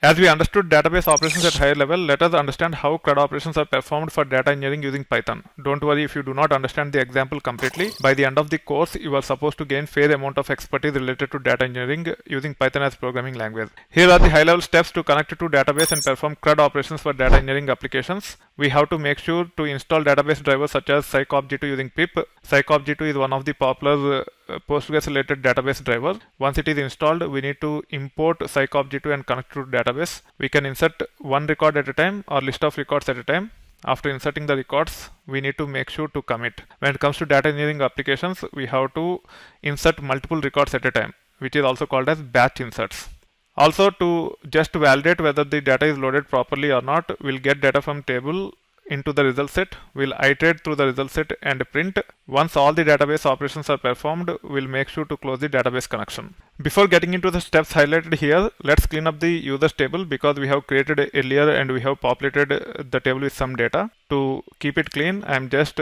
As we understood database operations at higher level, let us understand how CRUD operations are performed for data engineering using Python. Don't worry if you do not understand the example completely. By the end of the course, you are supposed to gain fair amount of expertise related to data engineering using Python as programming language. Here are the high-level steps to connect to database and perform CRUD operations for data engineering applications. We have to make sure to install database drivers such as psycopg2 using pip. Psycopg2 is one of the popular Postgres related database driver. Once it is installed, we need to import psycopg2 and connect to database. We can insert one record at a time or list of records at a time. After inserting the records, we need to make sure to commit. When it comes to data engineering applications, we have to insert multiple records at a time, which is also called as batch inserts. Also, to just validate whether the data is loaded properly or not, we'll get data from table into the result set. We'll iterate through the result set and print. Once all the database operations are performed, we'll make sure to close the database connection. Before getting into the steps highlighted here, let's clean up the users table because we have created earlier and we have populated the table with some data. To keep it clean, I'm just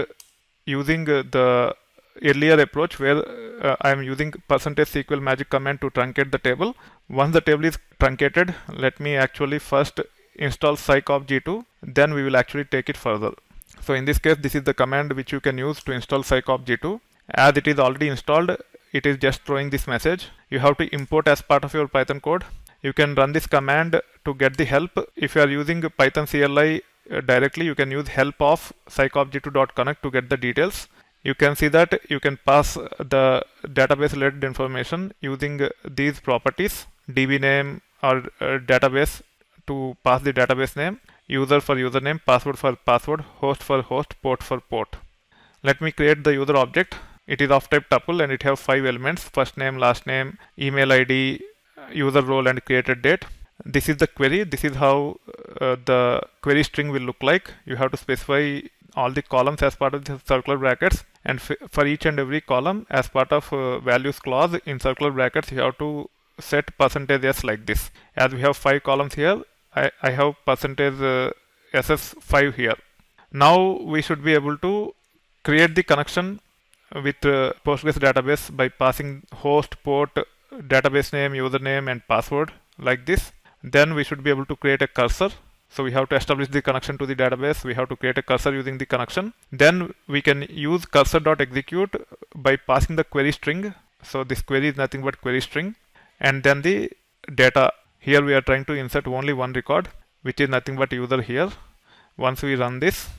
using the earlier approach where I am using %SQL magic command to truncate the table. Once the table is truncated, let me actually first install psycopg2, then we will actually take it further. So in this case, this is the command which you can use to install psycopg2. As it is already installed, it is just throwing this message. You have to import as part of your Python code. You can run this command to get the help. If you are using Python CLI directly, you can use help of psycopg2.connect to get the details. You can see that you can pass the database related information using these properties, DB name or database to pass the database name, user for username, password for password, host for host, port for port. Let me create the user object. It is of type tuple and it has 5 elements: first name, last name, email ID, user role and created date. This is the query. This is how the query string will look like. You have to specify all the columns as part of the circular brackets, and for each and every column as part of values clause in circular brackets, you have to set %s like this. As we have 5 columns here, I have %ss5 here. Now we should be able to create the connection with Postgres database by passing host, port, database name, username and password like this. Then we should be able to create a cursor. So we have to establish the connection to the database. We have to create a cursor using the connection. Then we can use cursor.execute by passing the query string. So this query is nothing but query string. And then the data. Here we are trying to insert only one record, which is nothing but user here. Once we run this,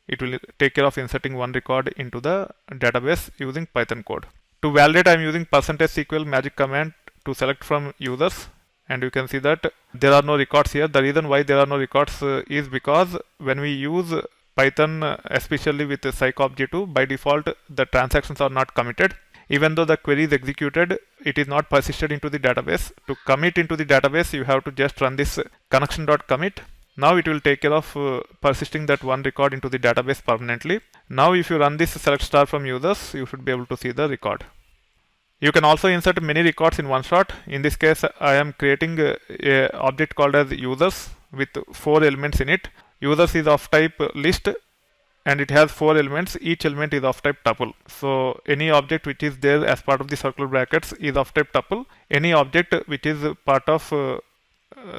it will take care of inserting one record into the database using Python code. To validate, I am using %SQL magic command to select from users. And you can see that there are no records here. The reason why there are no records is because when we use Python, especially with psycopg2, by default, the transactions are not committed. Even though the query is executed, it is not persisted into the database. To commit into the database, you have to just run this connection.commit. Now it will take care of persisting that one record into the database permanently. Now if you run this select star from users, you should be able to see the record. You can also insert many records in one shot. In this case, I am creating a object called as users with 4 elements in it. Users is of type list and it has 4 elements. Each element is of type tuple. So any object which is there as part of the circular brackets is of type tuple. Any object which is part of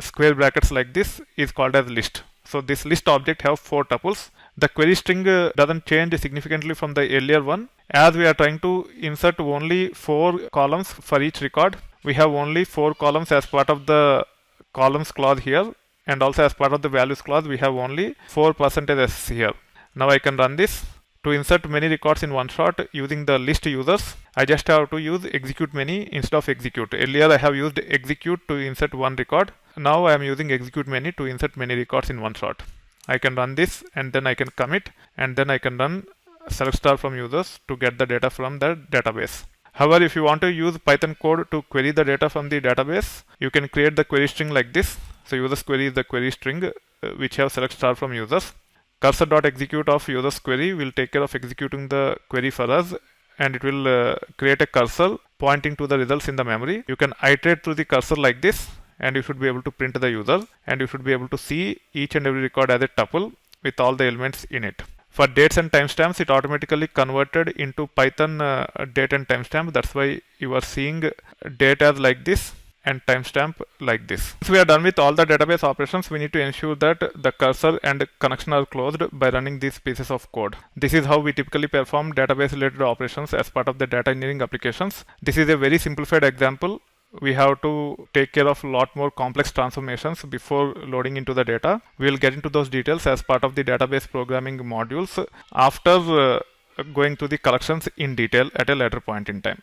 square brackets like this is called as list. So this list object have 4 tuples. The query string doesn't change significantly from the earlier one. As we are trying to insert only 4 columns for each record, we have only 4 columns as part of the columns clause here, and also as part of the values clause we have only 4 %s here. Now I can run this. To insert many records in one shot using the list users, I just have to use execute many instead of execute. Earlier I have used execute to insert one record. Now I am using execute many to insert many records in one shot. I can run this and then I can commit and then I can run select star from users to get the data from the database. However, if you want to use Python code to query the data from the database, you can create the query string like this. So users query is the query string which have select star from users. Cursor.execute of users query will take care of executing the query for us, and it will create a cursor pointing to the results in the memory. You can iterate through the cursor like this and you should be able to print the user, and you should be able to see each and every record as a tuple with all the elements in it. For dates and timestamps, it automatically converted into Python date and timestamp. That's why you are seeing date as like this and timestamp like this. Once we are done with all the database operations, we need to ensure that the cursor and connection are closed by running these pieces of code. This is how we typically perform database related operations as part of the data engineering applications. This is a very simplified example. We have to take care of a lot more complex transformations before loading into the data. We will get into those details as part of the database programming modules after going to the collections in detail at a later point in time.